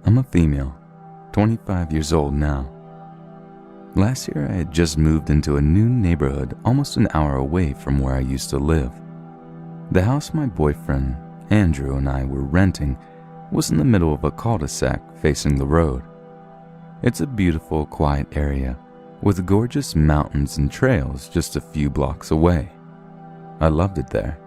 I'm a female, 25 years old now. Last year I had just moved into a new neighborhood almost an hour away from where I used to live. The house my boyfriend, Andrew, and I were renting was in the middle of a cul-de-sac facing the road. It's a beautiful, quiet area with gorgeous mountains and trails just a few blocks away. I loved it there.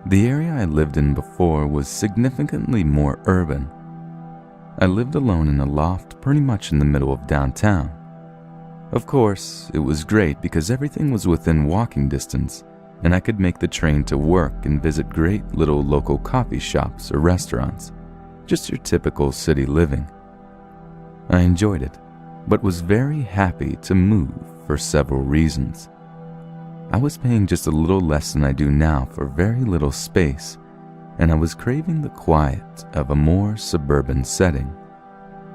The area I lived in before was significantly more urban. I lived alone in a loft pretty much in the middle of downtown. Of course, it was great because everything was within walking distance and I could make the train to work and visit great little local coffee shops or restaurants, just your typical city living. I enjoyed it, but was very happy to move for several reasons. I was paying just a little less than I do now for very little space, and I was craving the quiet of a more suburban setting.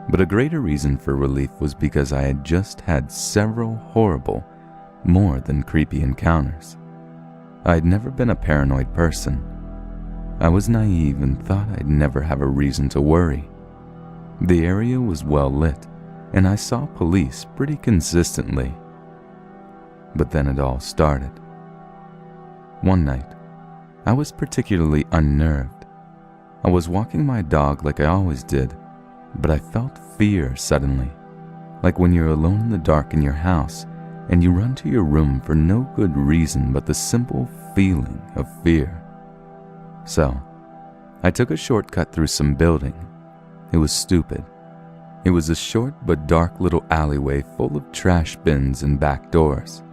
But a greater reason for relief was because I had just had several horrible, more than creepy encounters. I had never been a paranoid person. I was naive and thought I'd never have a reason to worry. The area was well lit, and I saw police pretty consistently. But then it all started. One night, I was particularly unnerved. I was walking my dog like I always did, but I felt fear suddenly, like when you're alone in the dark in your house and you run to your room for no good reason but the simple feeling of fear. So, I took a shortcut through some building. It was stupid. It was a short but dark little alleyway full of trash bins and back doors,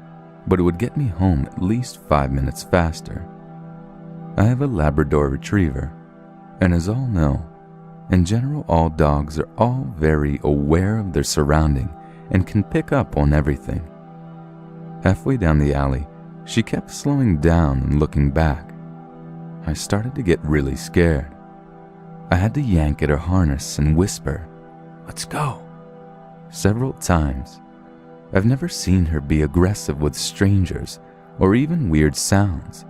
but it would get me home at least 5 minutes faster. I have a Labrador Retriever, and as all know, in general all dogs are all very aware of their surrounding and can pick up on everything. Halfway down the alley, she kept slowing down and looking back. I started to get really scared. I had to yank at her harness and whisper, "Let's go," several times. I've never seen her be aggressive with strangers or even weird sounds,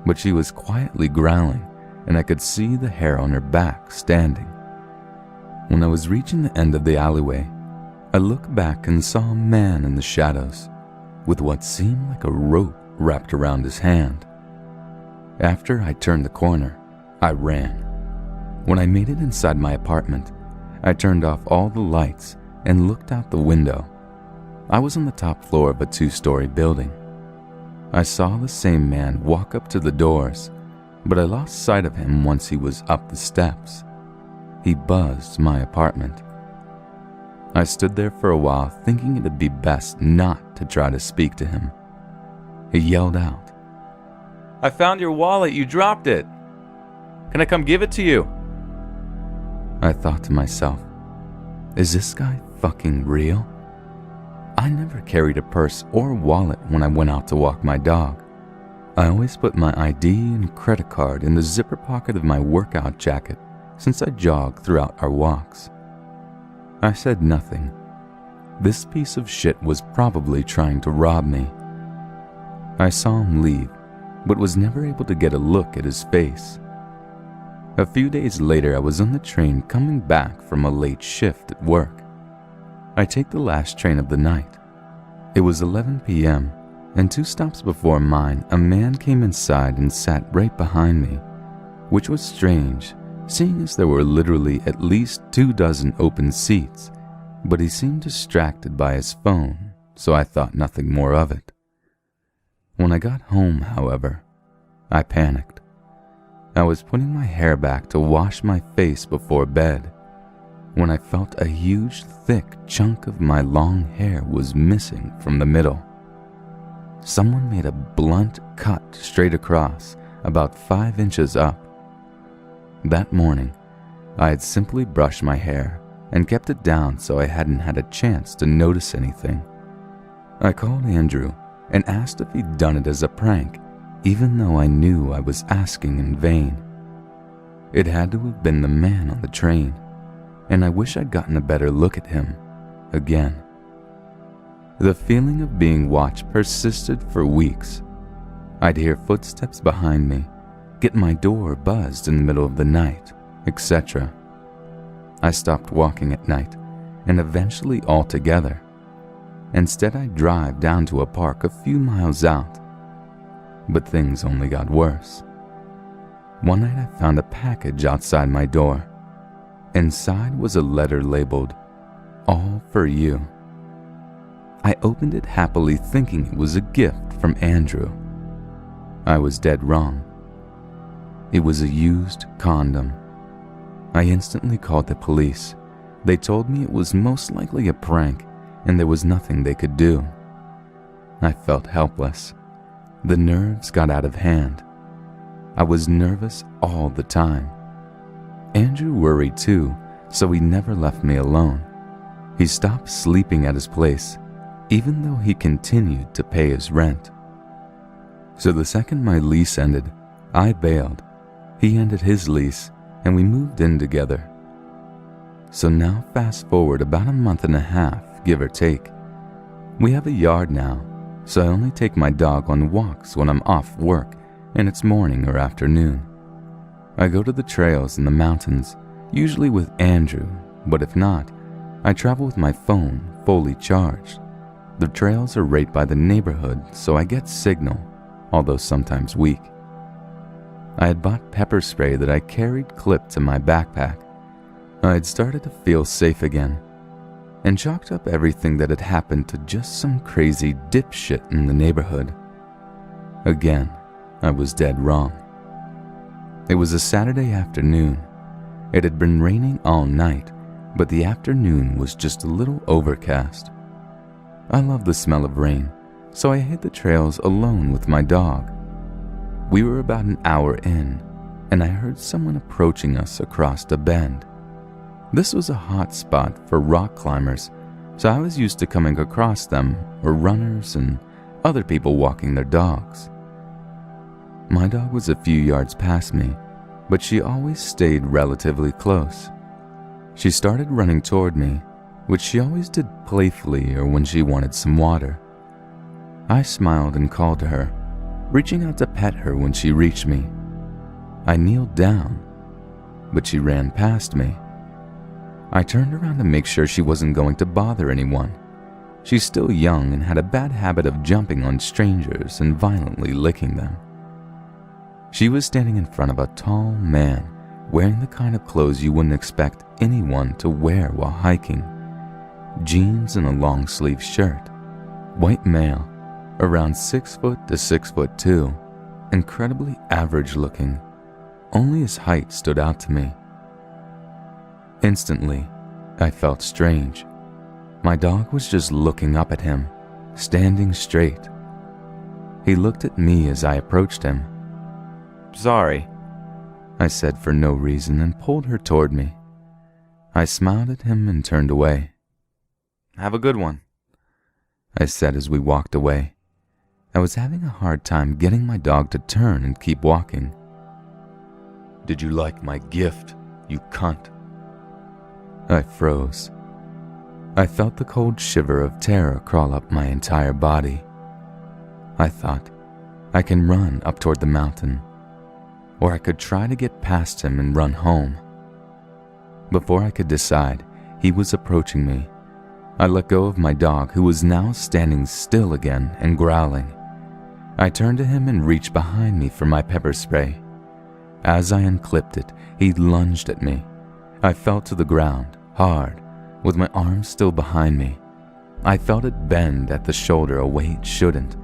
but she was quietly growling and I could see the hair on her back standing. When I was reaching the end of the alleyway, I looked back and saw a man in the shadows with what seemed like a rope wrapped around his hand. After I turned the corner, I ran. When I made it inside my apartment, I turned off all the lights and looked out the window. I was on the top floor of a 2-story building. I saw the same man walk up to the doors, but I lost sight of him once he was up the steps. He buzzed my apartment. I stood there for a while thinking it'd be best not to try to speak to him. He yelled out, "I found your wallet, you dropped it. Can I come give it to you?" I thought to myself, is this guy fucking real? I never carried a purse or wallet when I went out to walk my dog. I always put my ID and credit card in the zipper pocket of my workout jacket since I jog throughout our walks. I said nothing. This piece of shit was probably trying to rob me. I saw him leave, but was never able to get a look at his face. A few days later, I was on the train coming back from a late shift at work. I take the last train of the night. It was 11 p.m., and 2 stops before mine, a man came inside and sat right behind me, which was strange, seeing as there were literally at least 24 open seats, but he seemed distracted by his phone, so I thought nothing more of it. When I got home, however, I panicked. I was putting my hair back to wash my face before bed when I felt a huge, thick chunk of my long hair was missing from the middle. Someone made a blunt cut straight across, about 5 inches up. That morning, I had simply brushed my hair and kept it down so I hadn't had a chance to notice anything. I called Andrew and asked if he'd done it as a prank, even though I knew I was asking in vain. It had to have been the man on the train, and I wish I'd gotten a better look at him again. The feeling of being watched persisted for weeks. I'd hear footsteps behind me, get my door buzzed in the middle of the night, etc. I stopped walking at night, and eventually altogether. Instead, I drive down to a park a few miles out. But things only got worse. One night I found a package outside my door. Inside was a letter labeled, "All for you." I opened it happily, thinking it was a gift from Andrew. I was dead wrong. It was a used condom. I instantly called the police. They told me it was most likely a prank and there was nothing they could do. I felt helpless. The nerves got out of hand. I was nervous all the time. Andrew worried too, so he never left me alone. He stopped sleeping at his place, even though he continued to pay his rent. So the second my lease ended, I bailed. He ended his lease, and we moved in together. So now fast forward about a month and a half, give or take. We have a yard now, so I only take my dog on walks when I'm off work and it's morning or afternoon. I go to the trails in the mountains, usually with Andrew, but if not, I travel with my phone fully charged. The trails are right by the neighborhood, so I get signal, although sometimes weak. I had bought pepper spray that I carried clipped in my backpack. I had started to feel safe again, and chalked up everything that had happened to just some crazy dipshit in the neighborhood. Again, I was dead wrong. It was a Saturday afternoon. It had been raining all night, but the afternoon was just a little overcast. I love the smell of rain, so I hit the trails alone with my dog. We were about an hour in, and I heard someone approaching us across a bend. This was a hot spot for rock climbers, so I was used to coming across them, or runners and other people walking their dogs. My dog was a few yards past me, but she always stayed relatively close. She started running toward me, which she always did playfully or when she wanted some water. I smiled and called to her, reaching out to pet her when she reached me. I kneeled down, but she ran past me. I turned around to make sure she wasn't going to bother anyone. She's still young and had a bad habit of jumping on strangers and violently licking them. She was standing in front of a tall man wearing the kind of clothes you wouldn't expect anyone to wear while hiking. Jeans and a long-sleeve shirt. White male, around 6 foot to 6'2", incredibly average looking. Only his height stood out to me. Instantly, I felt strange. My dog was just looking up at him, standing straight. He looked at me as I approached him. "Sorry," I said for no reason and pulled her toward me. I smiled at him and turned away. "Have a good one," I said as we walked away. I was having a hard time getting my dog to turn and keep walking. "Did you like my gift, you cunt?" I froze. I felt the cold shiver of terror crawl up my entire body. I thought, I can run up toward the mountain, or I could try to get past him and run home. Before I could decide, he was approaching me. I let go of my dog, who was now standing still again and growling. I turned to him and reached behind me for my pepper spray. As I unclipped it, he lunged at me. I fell to the ground, hard, with my arms still behind me. I felt it bend at the shoulder a way it shouldn't.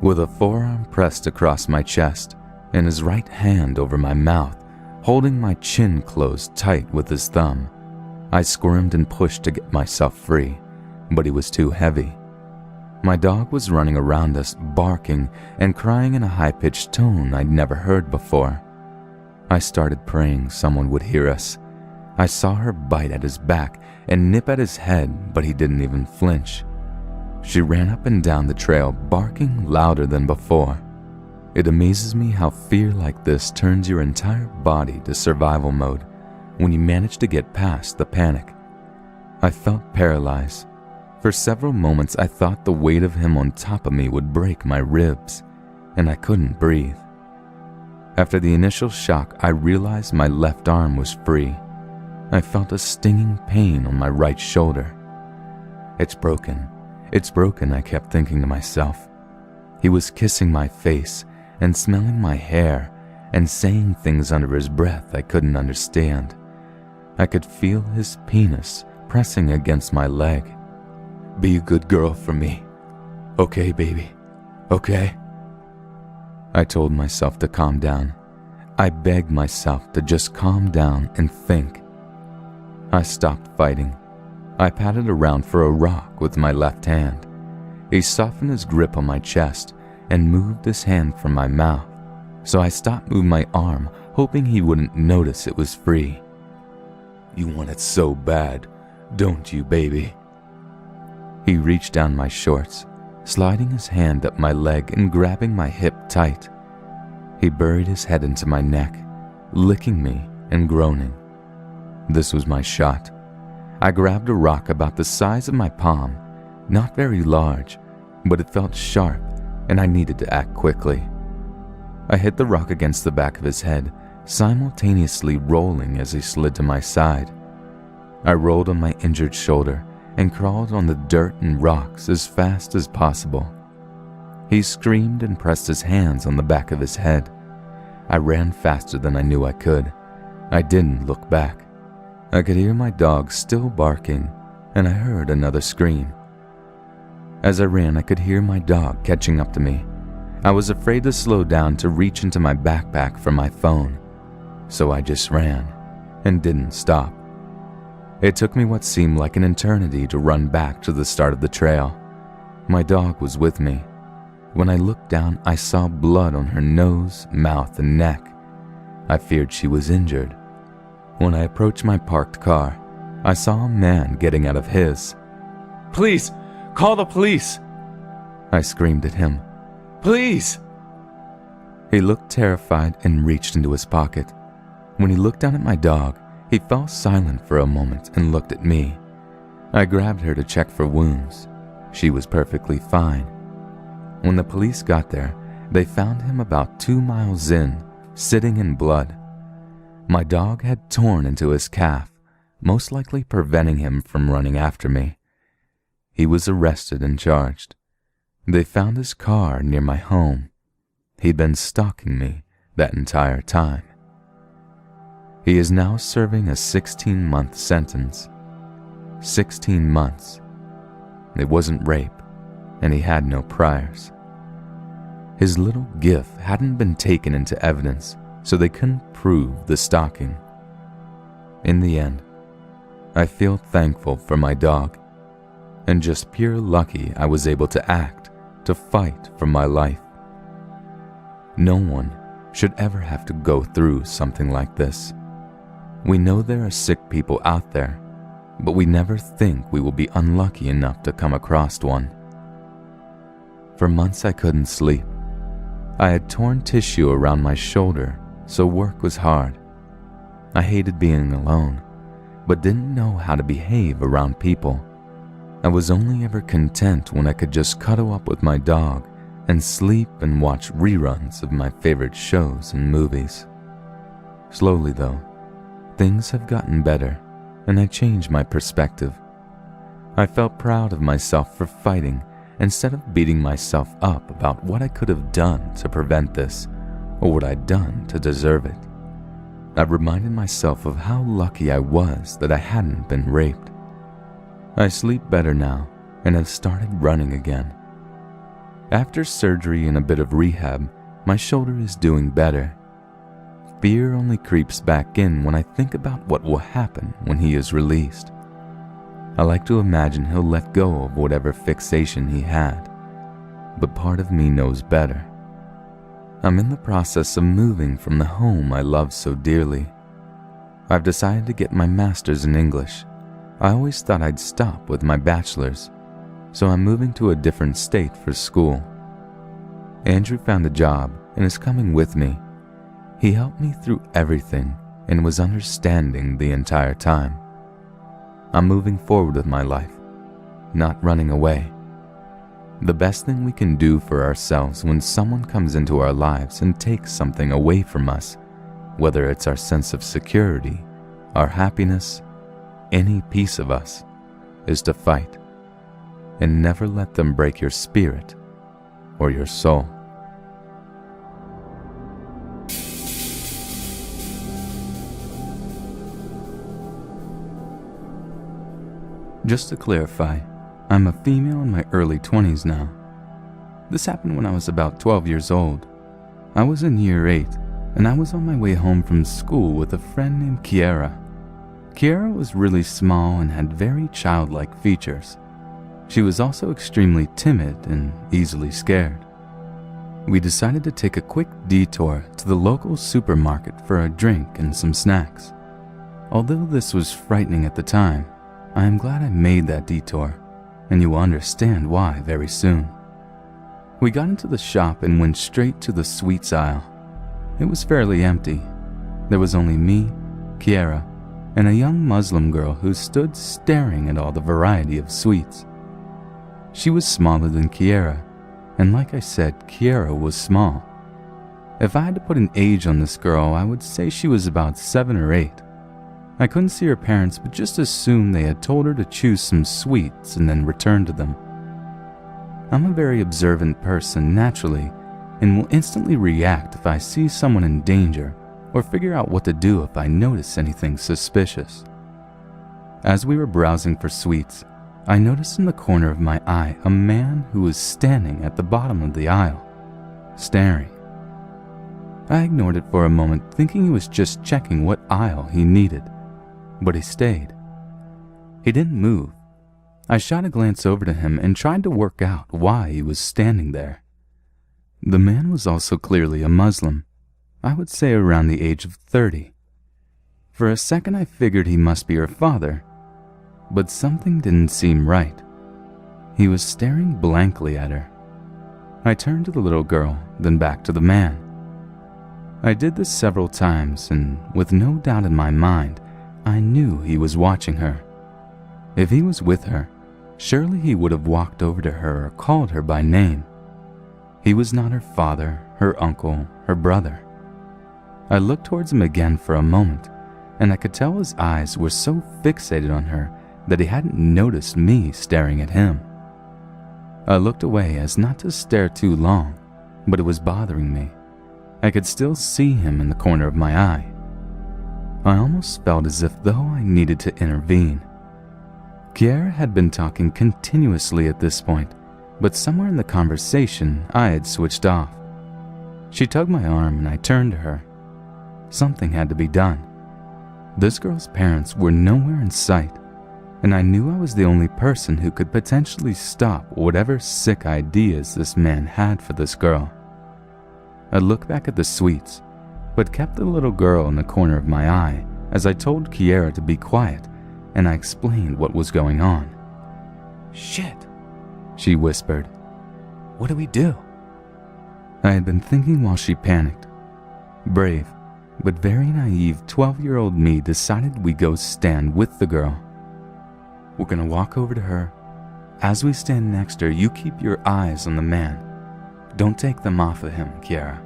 With a forearm pressed across my chest and his right hand over my mouth, holding my chin closed tight with his thumb, I squirmed and pushed to get myself free, but he was too heavy. My dog was running around us, barking and crying in a high-pitched tone I'd never heard before. I started praying someone would hear us. I saw her bite at his back and nip at his head, but he didn't even flinch. She ran up and down the trail, barking louder than before. It amazes me how fear like this turns your entire body to survival mode when you manage to get past the panic. I felt paralyzed. For several moments I thought the weight of him on top of me would break my ribs, and I couldn't breathe. After the initial shock, I realized my left arm was free. I felt a stinging pain on my right shoulder. It's broken, I kept thinking to myself. He was kissing my face and smelling my hair and saying things under his breath I couldn't understand. I could feel his penis pressing against my leg. "Be a good girl for me. Okay, baby. Okay?" I told myself to calm down. I begged myself to just calm down and think. I stopped fighting. I patted around for a rock with my left hand. He softened his grip on my chest and moved his hand from my mouth, so I stopped moving my arm, hoping he wouldn't notice it was free. "You want it so bad, don't you, baby?" He reached down my shorts, sliding his hand up my leg and grabbing my hip tight. He buried his head into my neck, licking me and groaning. This was my shot. I grabbed a rock about the size of my palm, not very large, but it felt sharp and I needed to act quickly. I hit the rock against the back of his head, simultaneously rolling as he slid to my side. I rolled on my injured shoulder and crawled on the dirt and rocks as fast as possible. He screamed and pressed his hands on the back of his head. I ran faster than I knew I could. I didn't look back. I could hear my dog still barking, and I heard another scream. As I ran, I could hear my dog catching up to me. I was afraid to slow down to reach into my backpack for my phone, so I just ran and didn't stop. It took me what seemed like an eternity to run back to the start of the trail. My dog was with me. When I looked down, I saw blood on her nose, mouth, and neck. I feared she was injured. When I approached my parked car, I saw a man getting out of his. "Please, call the police!" I screamed at him. "Please!" He looked terrified and reached into his pocket. When he looked down at my dog, he fell silent for a moment and looked at me. I grabbed her to check for wounds. She was perfectly fine. When the police got there, they found him about 2 miles in, sitting in blood. My dog had torn into his calf, most likely preventing him from running after me. He was arrested and charged. They found his car near my home. He'd been stalking me that entire time. He is now serving a 16-month sentence. 16 months. It wasn't rape, and he had no priors. His little gif hadn't been taken into evidence, so they couldn't prove the stalking. In the end, I feel thankful for my dog, and just pure lucky I was able to act, to fight for my life. No one should ever have to go through something like this. We know there are sick people out there, but we never think we will be unlucky enough to come across one. For months I couldn't sleep. I had torn tissue around my shoulder, so work was hard. I hated being alone, but didn't know how to behave around people. I was only ever content when I could just cuddle up with my dog and sleep and watch reruns of my favorite shows and movies. Slowly though, things have gotten better, and I changed my perspective. I felt proud of myself for fighting instead of beating myself up about what I could have done to prevent this or what I'd done to deserve it. I reminded myself of how lucky I was that I hadn't been raped. I sleep better now and have started running again. After surgery and a bit of rehab, my shoulder is doing better. Fear only creeps back in when I think about what will happen when he is released. I like to imagine he'll let go of whatever fixation he had, but part of me knows better. I'm in the process of moving from the home I love so dearly. I've decided to get my master's in English. I always thought I'd stop with my bachelor's, so I'm moving to a different state for school. Andrew found a job and is coming with me. He helped me through everything and was understanding the entire time. I'm moving forward with my life, not running away. The best thing we can do for ourselves when someone comes into our lives and takes something away from us, whether it's our sense of security, our happiness, any piece of us, is to fight and never let them break your spirit or your soul. Just to clarify, I'm a female in my early 20s now. This happened when I was about 12 years old. I was in year 8, and I was on my way home from school with a friend named Kiera. Kiera was really small and had very childlike features. She was also extremely timid and easily scared. We decided to take a quick detour to the local supermarket for a drink and some snacks. Although this was frightening at the time, I am glad I made that detour, and you will understand why very soon. We got into the shop and went straight to the sweets aisle. It was fairly empty. There was only me, Kiera, and a young Muslim girl who stood staring at all the variety of sweets. She was smaller than Kiera, and like I said, Kiera was small. If I had to put an age on this girl, I would say she was about 7 or 8. I couldn't see her parents, but just assumed they had told her to choose some sweets and then return to them. I'm a very observant person naturally, and will instantly react if I see someone in danger or figure out what to do if I notice anything suspicious. As we were browsing for sweets, I noticed in the corner of my eye a man who was standing at the bottom of the aisle, staring. I ignored it for a moment, thinking he was just checking what aisle he needed. But he stayed. He didn't move. I shot a glance over to him and tried to work out why he was standing there. The man was also clearly a Muslim, I would say around the age of 30. For a second I figured he must be her father, but something didn't seem right. He was staring blankly at her. I turned to the little girl, then back to the man. I did this several times, and with no doubt in my mind, I knew he was watching her. If he was with her, surely he would have walked over to her or called her by name. He was not her father, her uncle, her brother. I looked towards him again for a moment, and I could tell his eyes were so fixated on her that he hadn't noticed me staring at him. I looked away as not to stare too long, but it was bothering me. I could still see him in the corner of my eye. I almost felt as if though I needed to intervene. Kiera had been talking continuously at this point, but somewhere in the conversation I had switched off. She tugged my arm and I turned to her. Something had to be done. This girl's parents were nowhere in sight, and I knew I was the only person who could potentially stop whatever sick ideas this man had for this girl. I looked back at the sweets, but kept the little girl in the corner of my eye as I told Kiera to be quiet, and I explained what was going on. "Shit," she whispered. "What do we do?" I had been thinking while she panicked. Brave, but very naive 12-year-old me decided we'd go stand with the girl. We're gonna walk over to her. As we stand next to her, you keep your eyes on the man. Don't take them off of him, Kiera.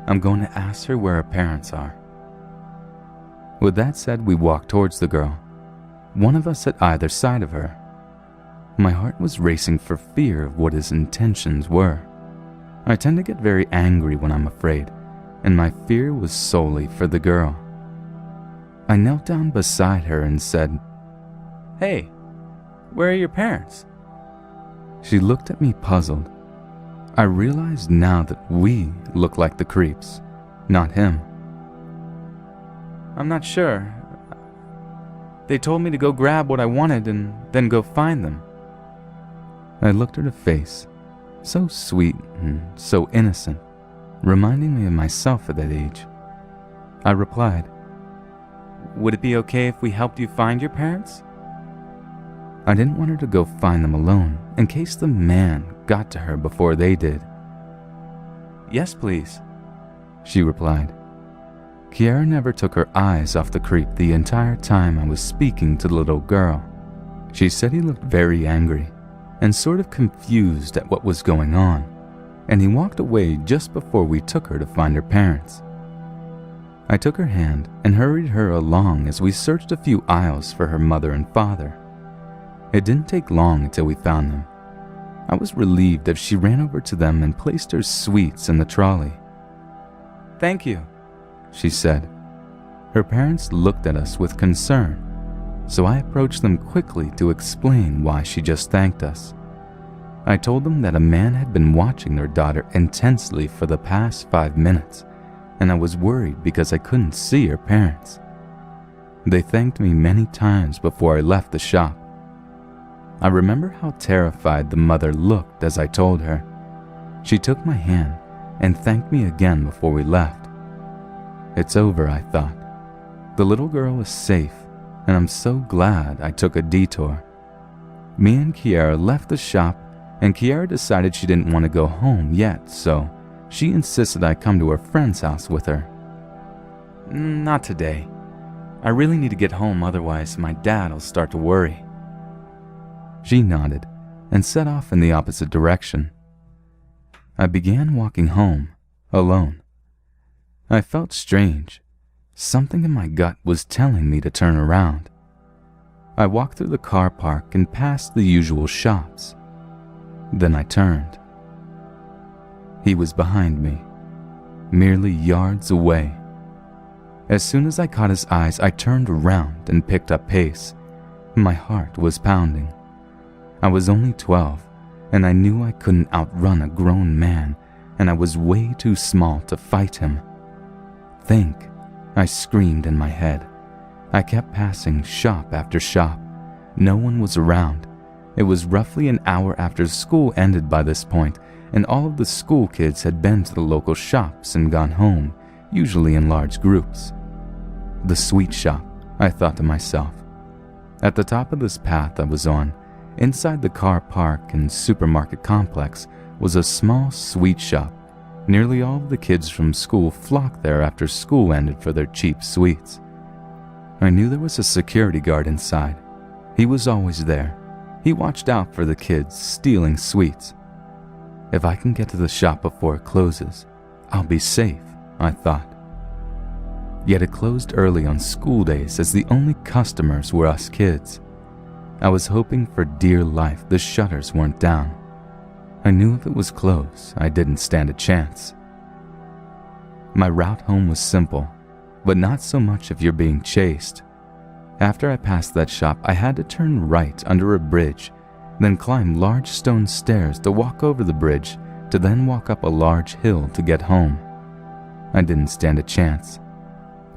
I'm going to ask her where her parents are. With that said, we walked towards the girl, one of us at either side of her. My heart was racing for fear of what his intentions were. I tend to get very angry when I'm afraid, and my fear was solely for the girl. I knelt down beside her and said, "Hey, where are your parents?" She looked at me puzzled. I realized now that we looked like the creeps, not him. "I'm not sure. They told me to go grab what I wanted and then go find them." I looked at her face, so sweet and so innocent, reminding me of myself at that age. I replied, "Would it be okay if we helped you find your parents?" I didn't want her to go find them alone in case the man got to her before they did. "Yes, please," she replied. Kiera never took her eyes off the creep the entire time I was speaking to the little girl. She said he looked very angry, and sort of confused at what was going on, and he walked away just before we took her to find her parents. I took her hand and hurried her along as we searched a few aisles for her mother and father. It didn't take long until we found them. I was relieved as she ran over to them and placed her sweets in the trolley. "Thank you," she said. Her parents looked at us with concern, so I approached them quickly to explain why she just thanked us. I told them that a man had been watching their daughter intensely for the past 5 minutes, and I was worried because I couldn't see her parents. They thanked me many times before I left the shop. I remember how terrified the mother looked as I told her. She took my hand and thanked me again before we left. It's over, I thought. The little girl is safe, and I'm so glad I took a detour. Me and Kiara left the shop, and Kiara decided she didn't want to go home yet, so she insisted I come to her friend's house with her. "Not today. I really need to get home, otherwise my dad will start to worry." She nodded and set off in the opposite direction. I began walking home, alone. I felt strange. Something in my gut was telling me to turn around. I walked through the car park and past the usual shops. Then I turned. He was behind me, merely yards away. As soon as I caught his eyes, I turned around and picked up pace. My heart was pounding. I was only 12, and I knew I couldn't outrun a grown man, and I was way too small to fight him. "Think," I screamed in my head. I kept passing shop after shop. No one was around. It was roughly an hour after school ended by this point, and all of the school kids had been to the local shops and gone home, usually in large groups. The sweet shop, I thought to myself. At the top of this path I was on, inside the car park and supermarket complex, was a small sweet shop. Nearly all of the kids from school flocked there after school ended for their cheap sweets. I knew there was a security guard inside. He was always there. He watched out for the kids stealing sweets. If I can get to the shop before it closes, I'll be safe, I thought. Yet it closed early on school days as the only customers were us kids. I was hoping for dear life the shutters weren't down. I knew if it was closed, I didn't stand a chance. My route home was simple, but not so much if you're being chased. After I passed that shop, I had to turn right under a bridge, then climb large stone stairs to walk over the bridge, to then walk up a large hill to get home. I didn't stand a chance.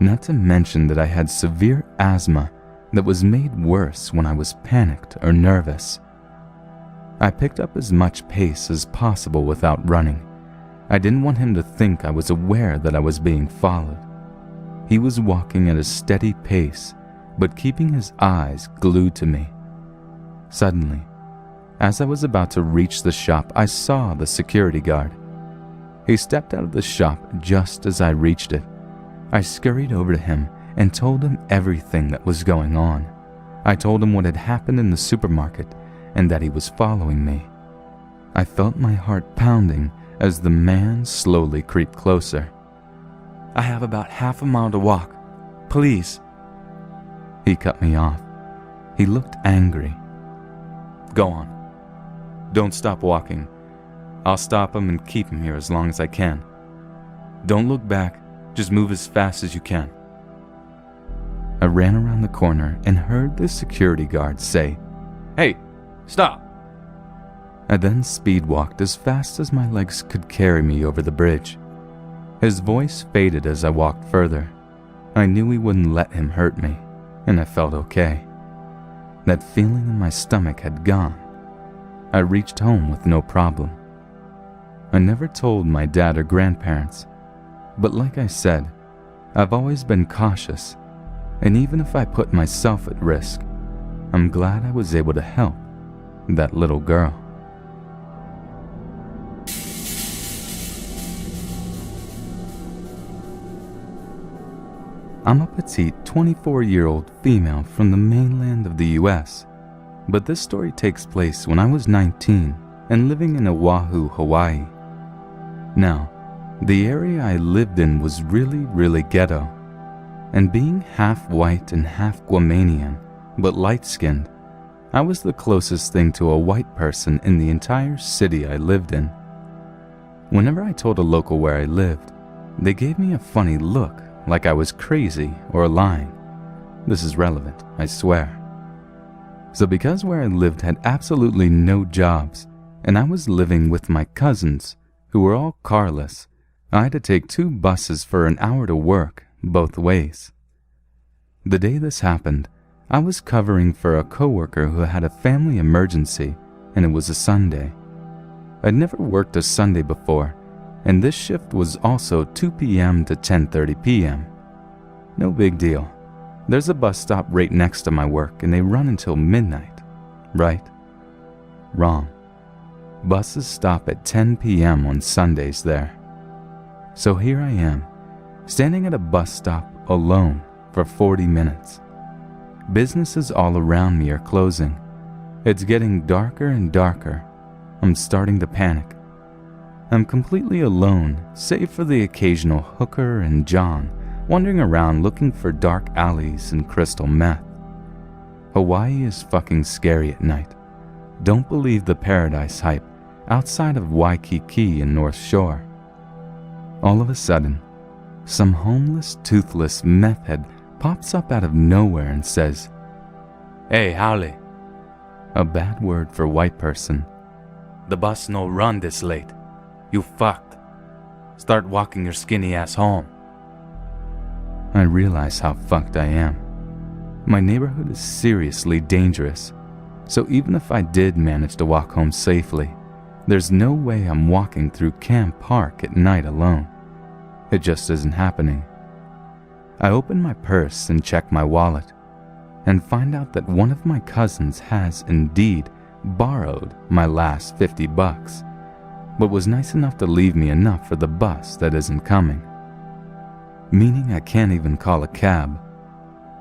Not to mention that I had severe asthma that was made worse when I was panicked or nervous. I picked up as much pace as possible without running. I didn't want him to think I was aware that I was being followed. He was walking at a steady pace, but keeping his eyes glued to me. Suddenly, as I was about to reach the shop, I saw the security guard. He stepped out of the shop just as I reached it. I scurried over to him and told him everything that was going on. I told him what had happened in the supermarket and that he was following me. I felt my heart pounding as the man slowly creeped closer. "I have about half a mile to walk. Please." He cut me off. He looked angry. "Go on. Don't stop walking. I'll stop him and keep him here as long as I can. Don't look back. Just move as fast as you can." I ran around the corner and heard the security guard say, "Hey, stop!" I then speed walked as fast as my legs could carry me over the bridge. His voice faded as I walked further. I knew he wouldn't let him hurt me, and I felt okay. That feeling in my stomach had gone. I reached home with no problem. I never told my dad or grandparents, but like I said, I've always been cautious, and even if I put myself at risk, I'm glad I was able to help that little girl. I'm a petite 24-year-old female from the mainland of the US. But this story takes place when I was 19 and living in Oahu, Hawaii. Now, the area I lived in was really ghetto, and being half white and half Guamanian, but light-skinned, I was the closest thing to a white person in the entire city I lived in. Whenever I told a local where I lived, they gave me a funny look, like I was crazy or lying. This is relevant, I swear. So because where I lived had absolutely no jobs, and I was living with my cousins, who were all carless, I had to take 2 buses for an hour to work, both ways. The day this happened, I was covering for a coworker who had a family emergency, and it was a Sunday. I'd never worked a Sunday before, and this shift was also 2 p.m. to 10:30 p.m. No big deal. There's a bus stop right next to my work, and they run until midnight, right? Wrong. Buses stop at 10 p.m. on Sundays there. So here I am, standing at a bus stop alone for 40 minutes. Businesses all around me are closing. It's getting darker and darker. I'm starting to panic. I'm completely alone, save for the occasional hooker and John wandering around looking for dark alleys and crystal meth. Hawaii is fucking scary at night. Don't believe the paradise hype outside of Waikiki and North Shore. All of a sudden, some homeless, toothless meth head pops up out of nowhere and says, "Hey, Howley." A bad word for white person. "The bus no run this late. You fucked. Start walking your skinny ass home." I realize how fucked I am. My neighborhood is seriously dangerous, so even if I did manage to walk home safely, there's no way I'm walking through Camp Park at night alone. It just isn't happening. I open my purse and check my wallet, and find out that one of my cousins has indeed borrowed my last $50, but was nice enough to leave me enough for the bus that isn't coming. Meaning I can't even call a cab.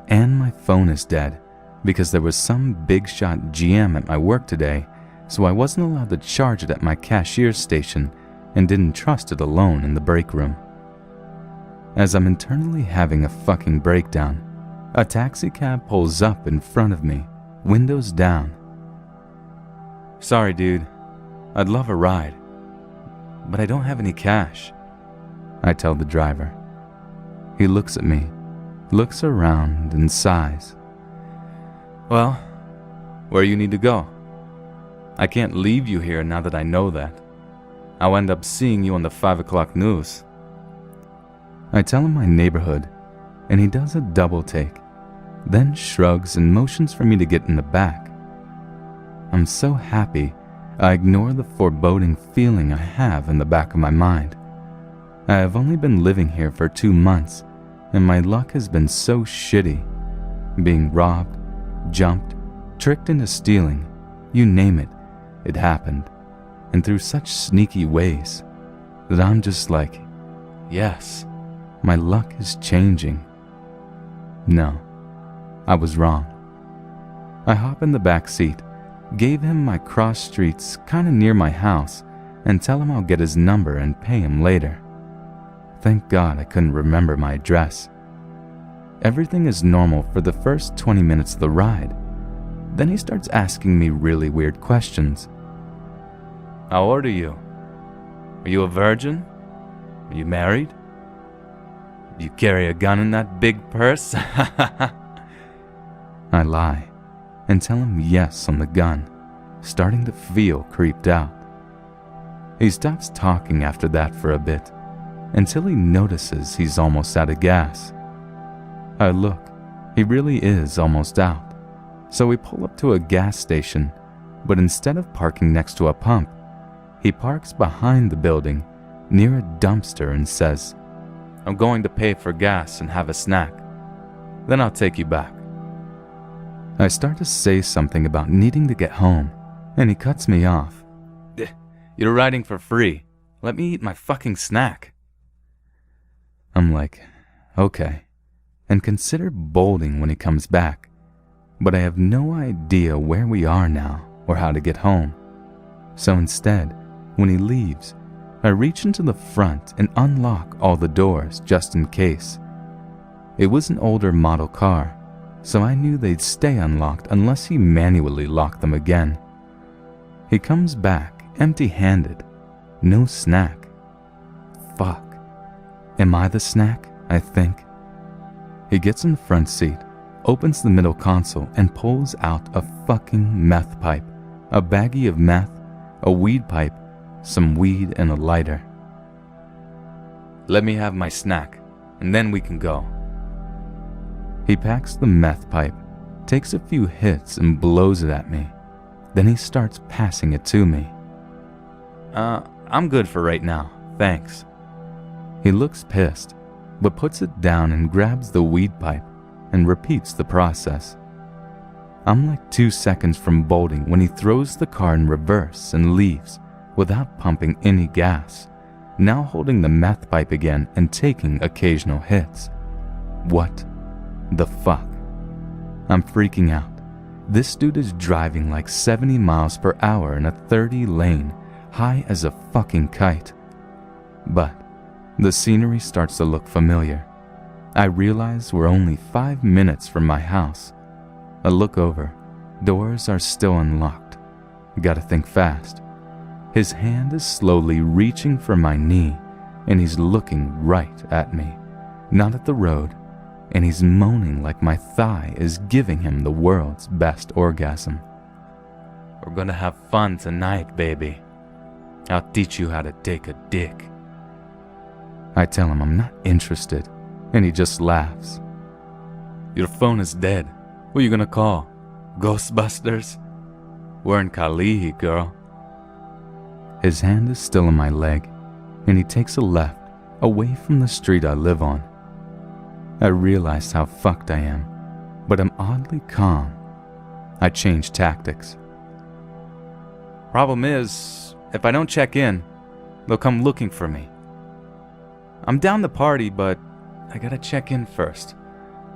And my phone is dead, because there was some big shot GM at my work today, so I wasn't allowed to charge it at my cashier's station and didn't trust it alone in the break room. As I'm internally having a fucking breakdown, a taxi cab pulls up in front of me, windows down. "Sorry, dude. I'd love a ride, but I don't have any cash," I tell the driver. He looks at me, looks around, and sighs. "Well, where you need to go? I can't leave you here now that I know that. I'll end up seeing you on the 5 o'clock news." I tell him my neighborhood, and he does a double take, then shrugs and motions for me to get in the back. I'm so happy, I ignore the foreboding feeling I have in the back of my mind. I have only been living here for 2 months, and my luck has been so shitty. Being robbed, jumped, tricked into stealing, you name it, it happened, and through such sneaky ways that I'm just like, yes, my luck is changing. No, I was wrong. I hop in the back seat, gave him my cross streets kinda near my house, and tell him I'll get his number and pay him later. Thank God I couldn't remember my address. Everything is normal for the first 20 minutes of the ride. Then he starts asking me really weird questions. "How old are you? Are you a virgin? Are you married? Do you carry a gun in that big purse?" I lie and tell him yes on the gun, starting to feel creeped out. He stops talking after that for a bit, until he notices he's almost out of gas. I look, he really is almost out, so we pull up to a gas station, but instead of parking next to a pump, he parks behind the building, near a dumpster, and says, "I'm going to pay for gas and have a snack. Then I'll take you back." I start to say something about needing to get home, and he cuts me off. "You're riding for free. Let me eat my fucking snack." I'm like, okay, and consider bolting when he comes back, but I have no idea where we are now or how to get home. So instead, when he leaves, I reach into the front and unlock all the doors just in case. It was an older model car, so I knew they'd stay unlocked unless he manually locked them again. He comes back empty-handed, no snack. Fuck. Am I the snack? I think. He gets in the front seat, opens the middle console, and pulls out a fucking meth pipe, a baggie of meth, a weed pipe, some weed, and a lighter. Let me have my snack, and then we can go. He packs the meth pipe, takes a few hits, and blows it at me. Then he starts passing it to me. I'm good for right now, thanks. He looks pissed, but puts it down and grabs the weed pipe and repeats the process. I'm like 2 seconds from bolting when he throws the car in reverse and leaves without pumping any gas, now holding the meth pipe again and taking occasional hits. What the fuck? I'm freaking out. This dude is driving like 70 miles per hour in a 30 lane, high as a fucking kite. But the scenery starts to look familiar. I realize we're only 5 minutes from my house. I look over. Doors are still unlocked. Gotta think fast. His hand is slowly reaching for my knee, and he's looking right at me, not at the road, and he's moaning like my thigh is giving him the world's best orgasm. We're gonna have fun tonight, baby. I'll teach you how to take a dick. I tell him I'm not interested, and he just laughs. Your phone is dead. Who are you gonna call? Ghostbusters? We're in Kalihi, girl. His hand is still on my leg, and he takes a left, away from the street I live on. I realize how fucked I am, but I'm oddly calm. I change tactics. Problem is, if I don't check in, they'll come looking for me. I'm down to party, but I gotta check in first.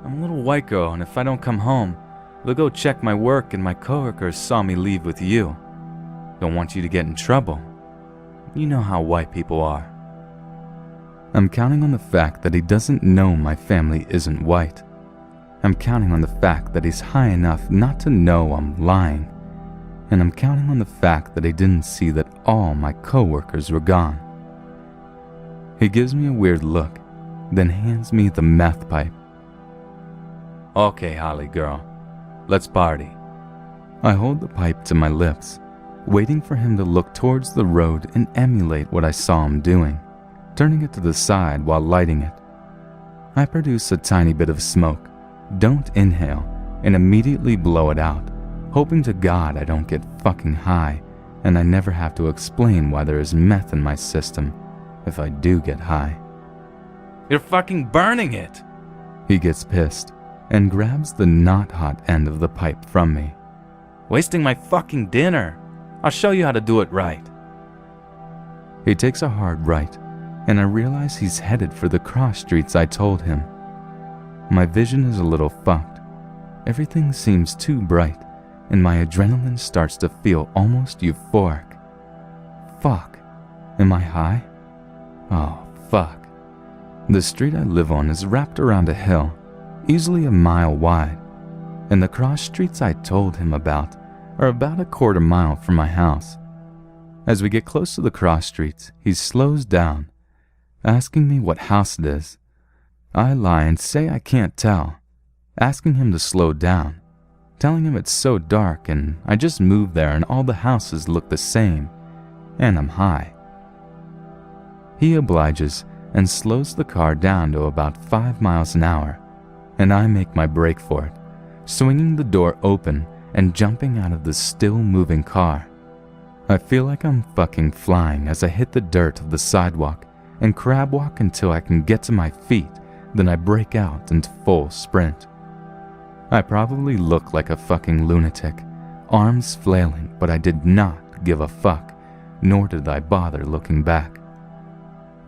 I'm a little white girl, and if I don't come home, they'll go check my work and my coworkers saw me leave with you. Don't want you to get in trouble. You know how white people are. I'm counting on the fact that he doesn't know my family isn't white. I'm counting on the fact that he's high enough not to know I'm lying. And I'm counting on the fact that he didn't see that all my coworkers were gone. He gives me a weird look, then hands me the meth pipe. Okay, Holly girl, let's party. I hold the pipe to my lips, waiting for him to look towards the road and emulate what I saw him doing, turning it to the side while lighting it. I produce a tiny bit of smoke, don't inhale, and immediately blow it out, hoping to God I don't get fucking high and I never have to explain why there is meth in my system if I do get high. You're fucking burning it! He gets pissed and grabs the not hot end of the pipe from me. Wasting my fucking dinner. I'll show you how to do it right. He takes a hard right, and I realize he's headed for the cross streets I told him. My vision is a little fucked. Everything seems too bright, and my adrenaline starts to feel almost euphoric. Fuck. Am I high? Oh, fuck. The street I live on is wrapped around a hill, easily a mile wide, and the cross streets I told him about are about a quarter mile from my house. As we get close to the cross streets, he slows down, asking me what house it is. I lie and say I can't tell, asking him to slow down, telling him it's so dark and I just moved there and all the houses look the same, and I'm high. He obliges and slows the car down to about 5 miles an hour, and I make my break for it, swinging the door open and jumping out of the still-moving car. I feel like I'm fucking flying as I hit the dirt of the sidewalk and crab walk until I can get to my feet, then I break out into full sprint. I probably look like a fucking lunatic, arms flailing, but I did not give a fuck, nor did I bother looking back.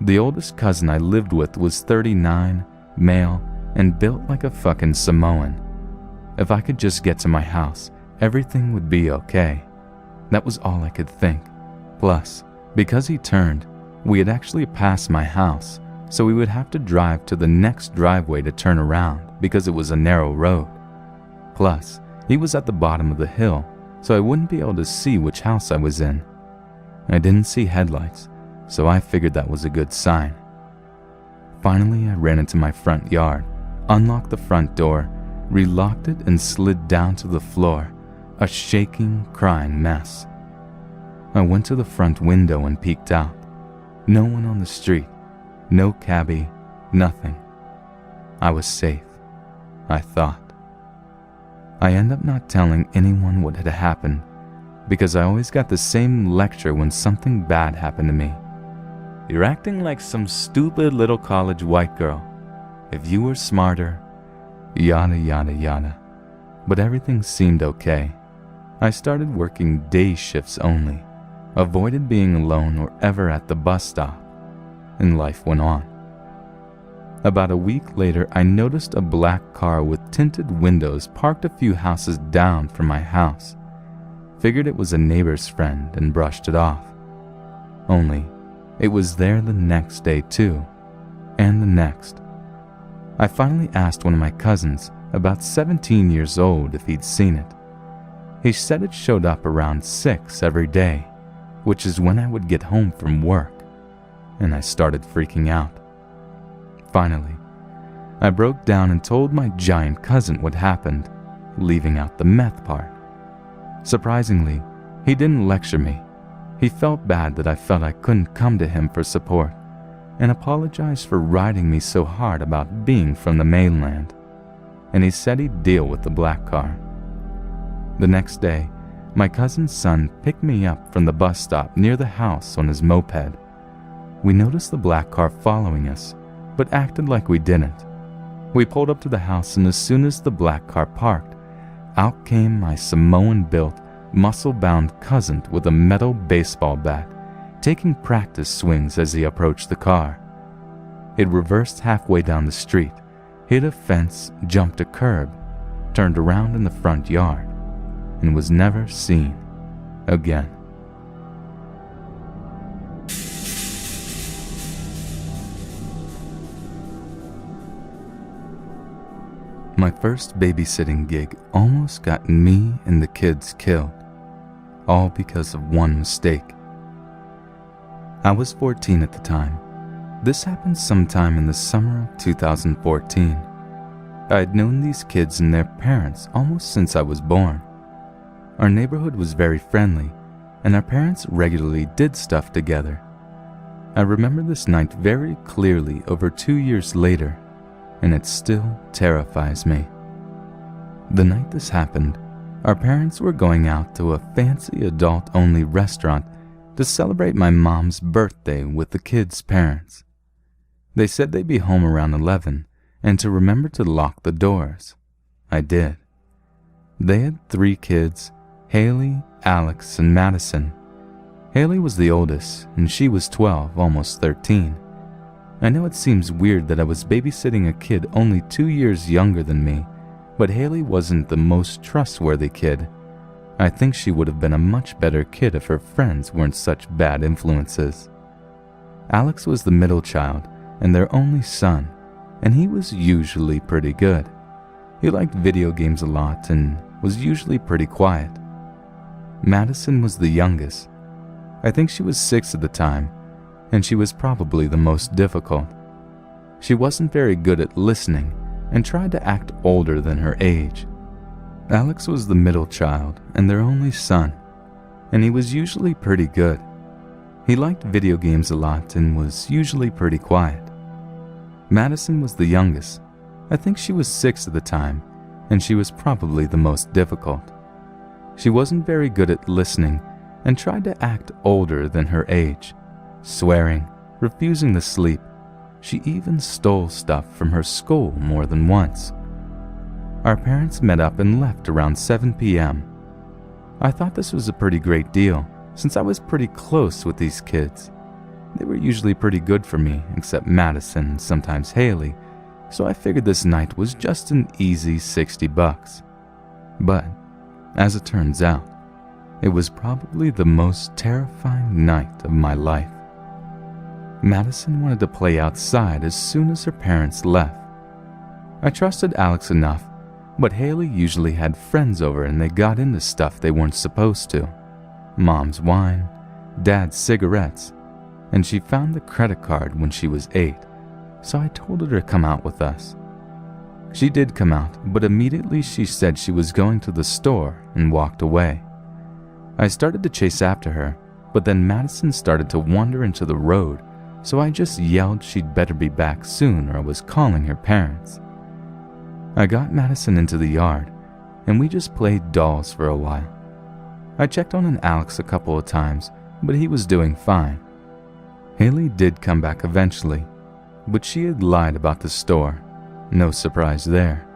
The oldest cousin I lived with was 39, male, and built like a fucking Samoan. if I could just get to my house, everything would be okay. That was all I could think. Plus, because he turned, we had actually passed my house, so we would have to drive to the next driveway to turn around because it was a narrow road. Plus, he was at the bottom of the hill, so I wouldn't be able to see which house I was in. I didn't see headlights, so I figured that was a good sign. Finally, I ran into my front yard, unlocked the front door, relocked it, and slid down to the floor, a shaking, crying mess. I went to the front window and peeked out. No one on the street, no cabbie, nothing. I was safe, I thought. I ended up not telling anyone what had happened because I always got the same lecture when something bad happened to me. You're acting like some stupid little college white girl. If you were smarter, yada yada yada. But everything seemed okay. I started working day shifts only, avoided being alone or ever at the bus stop, and life went on. About a week later, I noticed a black car with tinted windows parked a few houses down from my house. Figured it was a neighbor's friend and brushed it off. Only, it was there the next day too, and the next. I finally asked one of my cousins, about 17 years old, if he'd seen it. He said it showed up around 6 every day, which is when I would get home from work, and I started freaking out. Finally, I broke down and told my giant cousin what happened, leaving out the meth part. Surprisingly, he didn't lecture me. He felt bad that I felt I couldn't come to him for support, and apologized for riding me so hard about being from the mainland, and he said he'd deal with the black car. The next day, my cousin's son picked me up from the bus stop near the house on his moped. We noticed the black car following us, but acted like we didn't. We pulled up to the house, and as soon as the black car parked, out came my Samoan-built, muscle-bound cousin with a metal baseball bat, taking practice swings as he approached the car. It reversed halfway down the street, hit a fence, jumped a curb, turned around in the front yard, and was never seen again. My first babysitting gig almost got me and the kids killed, all because of one mistake. I was 14 at the time. This happened sometime in the summer of 2014. I had known these kids and their parents almost since I was born. Our neighborhood was very friendly, and our parents regularly did stuff together. I remember this night very clearly over 2 years later, and it still terrifies me. The night this happened, our parents were going out to a fancy adult-only restaurant to celebrate my mom's birthday with the kids' parents. They said they'd be home around 11 and to remember to lock the doors. I did. They had 3 kids, Haley, Alex, and Madison. Haley was the oldest, and she was 12, almost 13. I know it seems weird that I was babysitting a kid only 2 years younger than me, but Haley wasn't the most trustworthy kid. I think she would have been a much better kid if her friends weren't such bad influences. Alex was the middle child and their only son, and he was usually pretty good. He liked video games a lot and was usually pretty quiet. Madison was the youngest. I think she was 6 at the time, and she was probably the most difficult. She wasn't very good at listening and tried to act older than her age. Alex was the middle child and their only son, and he was usually pretty good. He liked video games a lot and was usually pretty quiet. Madison was the youngest. I think she was 6 at the time, and she was probably the most difficult. She wasn't very good at listening and tried to act older than her age, swearing, refusing to sleep. She even stole stuff from her school more than once. Our parents met up and left around 7 p.m. I thought this was a pretty great deal, since I was pretty close with these kids. They were usually pretty good for me, except Madison and sometimes Haley, so I figured this night was just an easy $60. But, as it turns out, it was probably the most terrifying night of my life. Madison wanted to play outside as soon as her parents left. I trusted Alex enough, but Haley usually had friends over and they got into stuff they weren't supposed to. Mom's wine, Dad's cigarettes, and she found the credit card when she was 8, so I told her to come out with us. She did come out, but immediately she said she was going to the store and walked away. I started to chase after her, but then Madison started to wander into the road, so I just yelled she'd better be back soon or I was calling her parents. I got Madison into the yard, and we just played dolls for a while. I checked on Alex a couple of times, but he was doing fine. Haley did come back eventually, but she had lied about the store, no surprise there,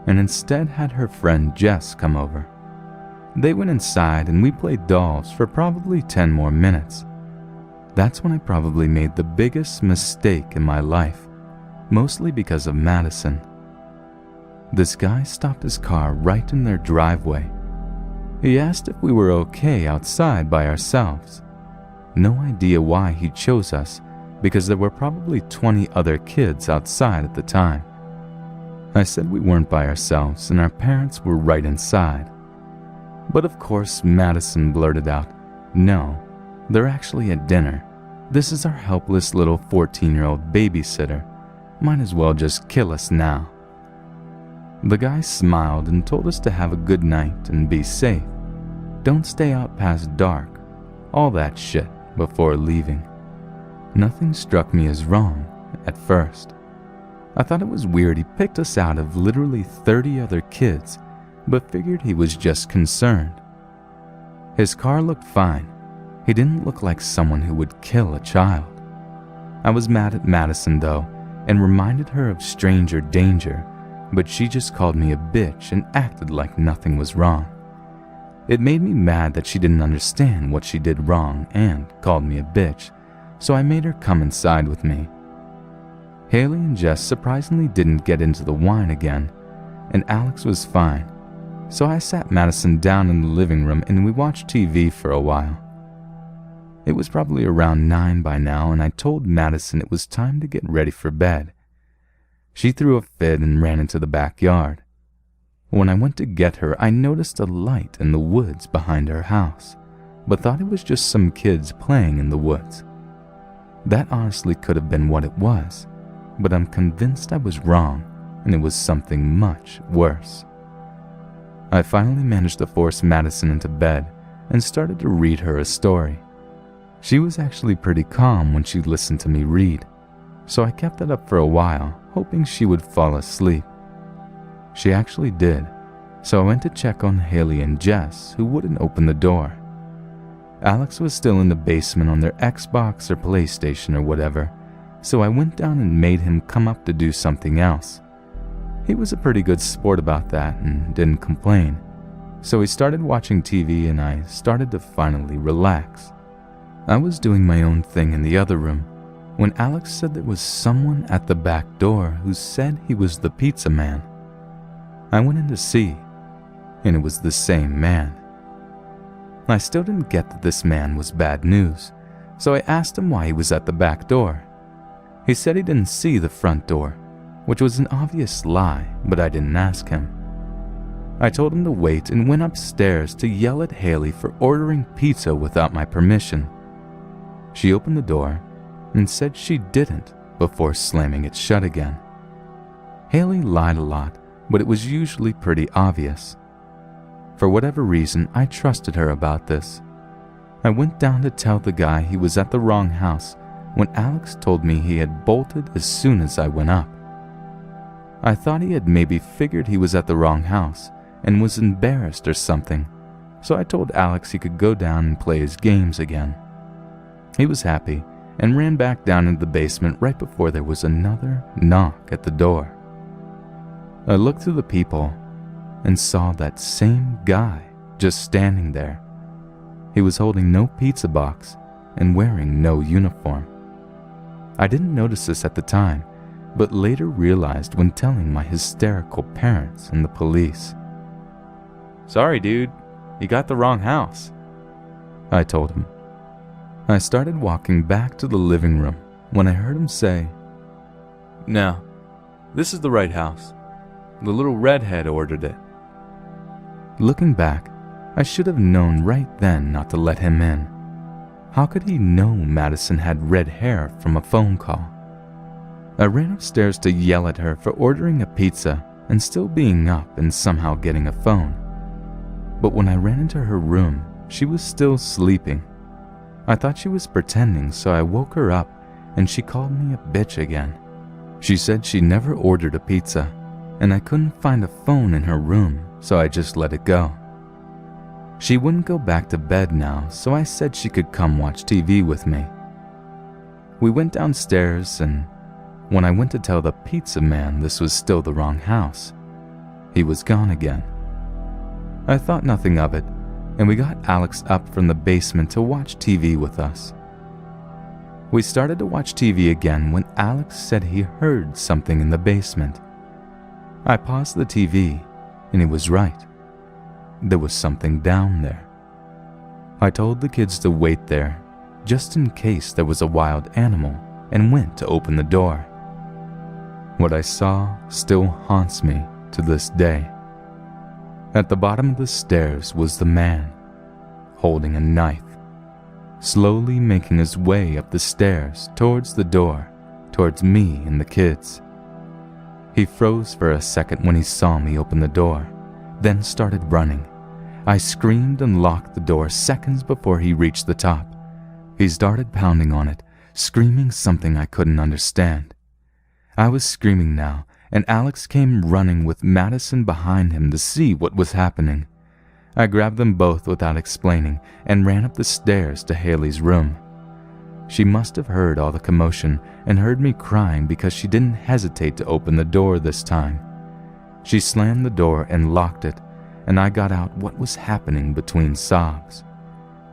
and instead had her friend Jess come over. They went inside and we played dolls for probably 10 more minutes. That's when I probably made the biggest mistake in my life, mostly because of Madison. This guy stopped his car right in their driveway. He asked if we were okay outside by ourselves. No idea why he chose us, because there were probably 20 other kids outside at the time. I said we weren't by ourselves and our parents were right inside. But of course Madison blurted out, "No, they're actually at dinner. This is our helpless little 14-year-old babysitter. Might as well just kill us now." The guy smiled and told us to have a good night and be safe. Don't stay out past dark, all that shit before leaving. Nothing struck me as wrong at first. I thought it was weird he picked us out of literally 30 other kids, but figured he was just concerned. His car looked fine. He didn't look like someone who would kill a child. I was mad at Madison though, and reminded her of stranger danger, but she just called me a bitch and acted like nothing was wrong. It made me mad that she didn't understand what she did wrong and called me a bitch, so I made her come inside with me. Haley and Jess surprisingly didn't get into the wine again, and Alex was fine, so I sat Madison down in the living room and we watched TV for a while. It was probably around 9 by now, and I told Madison it was time to get ready for bed. She threw a fit and ran into the backyard. When I went to get her, I noticed a light in the woods behind her house, but thought it was just some kids playing in the woods. That honestly could have been what it was, but I'm convinced I was wrong, and it was something much worse. I finally managed to force Madison into bed and started to read her a story. She was actually pretty calm when she listened to me read, so I kept it up for a while, hoping she would fall asleep. She actually did, so I went to check on Haley and Jess, who wouldn't open the door. Alex was still in the basement on their Xbox or PlayStation or whatever, so I went down and made him come up to do something else. He was a pretty good sport about that and didn't complain, so he started watching TV and I started to finally relax. I was doing my own thing in the other room when Alex said there was someone at the back door who said he was the pizza man. I went in to see, and it was the same man. I still didn't get that this man was bad news, so I asked him why he was at the back door. He said he didn't see the front door, which was an obvious lie, but I didn't ask him. I told him to wait and went upstairs to yell at Haley for ordering pizza without my permission. She opened the door and said she didn't before slamming it shut again. Haley lied a lot, but it was usually pretty obvious. For whatever reason, I trusted her about this. I went down to tell the guy he was at the wrong house when Alex told me he had bolted as soon as I went up. I thought he had maybe figured he was at the wrong house and was embarrassed or something, so I told Alex he could go down and play his games again. He was happy and ran back down into the basement right before there was another knock at the door. I looked through the people and saw that same guy just standing there. He was holding no pizza box and wearing no uniform. I didn't notice this at the time, but later realized when telling my hysterical parents and the police. "Sorry, dude, you got the wrong house," I told him. I started walking back to the living room when I heard him say, "No, this is the right house. The little redhead ordered it." Looking back, I should have known right then not to let him in. How could he know Madison had red hair from a phone call? I ran upstairs to yell at her for ordering a pizza and still being up and somehow getting a phone. But when I ran into her room, she was still sleeping. I thought she was pretending, so I woke her up and she called me a bitch again. She said she never ordered a pizza, and I couldn't find a phone in her room, so I just let it go. She wouldn't go back to bed now, so I said she could come watch TV with me. We went downstairs, and when I went to tell the pizza man this was still the wrong house, he was gone again. I thought nothing of it, and we got Alex up from the basement to watch TV with us. We started to watch TV again when Alex said he heard something in the basement. I paused the TV, and he was right. There was something down there. I told the kids to wait there, just in case there was a wild animal, and went to open the door. What I saw still haunts me to this day. At the bottom of the stairs was the man, holding a knife, slowly making his way up the stairs towards the door, towards me and the kids. He froze for a second when he saw me open the door, then started running. I screamed and locked the door seconds before he reached the top. He started pounding on it, screaming something I couldn't understand. I was screaming now, and Alex came running with Madison behind him to see what was happening. I grabbed them both without explaining and ran up the stairs to Haley's room. She must have heard all the commotion and heard me crying because she didn't hesitate to open the door this time. She slammed the door and locked it, and I got out what was happening between sobs.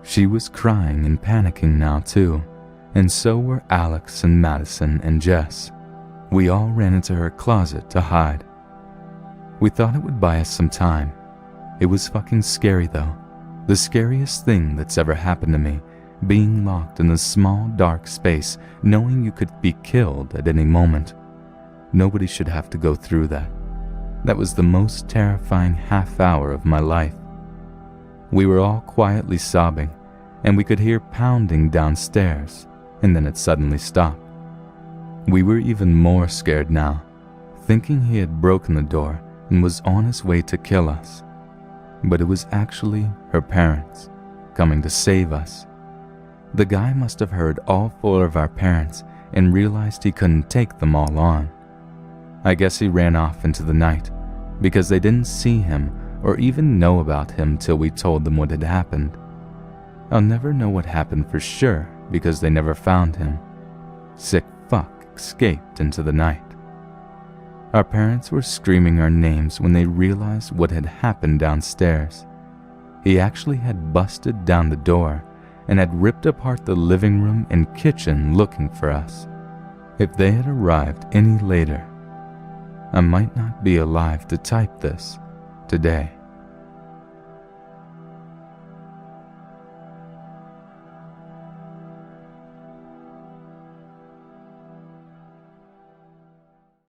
She was crying and panicking now too, and so were Alex and Madison and Jess. We all ran into her closet to hide. We thought it would buy us some time. It was fucking scary though. The scariest thing that's ever happened to me, being locked in a small dark space, knowing you could be killed at any moment. Nobody should have to go through that. That was the most terrifying half hour of my life. We were all quietly sobbing, and we could hear pounding downstairs, and then it suddenly stopped. We were even more scared now, thinking he had broken the door and was on his way to kill us. But it was actually her parents, coming to save us. The guy must have heard all four of our parents and realized he couldn't take them all on. I guess he ran off into the night, because they didn't see him or even know about him till we told them what had happened. I'll never know what happened for sure because they never found him. Sick fuck escaped into the night. Our parents were screaming our names when they realized what had happened downstairs. He actually had busted down the door and had ripped apart the living room and kitchen looking for us. If they had arrived any later, I might not be alive to type this today.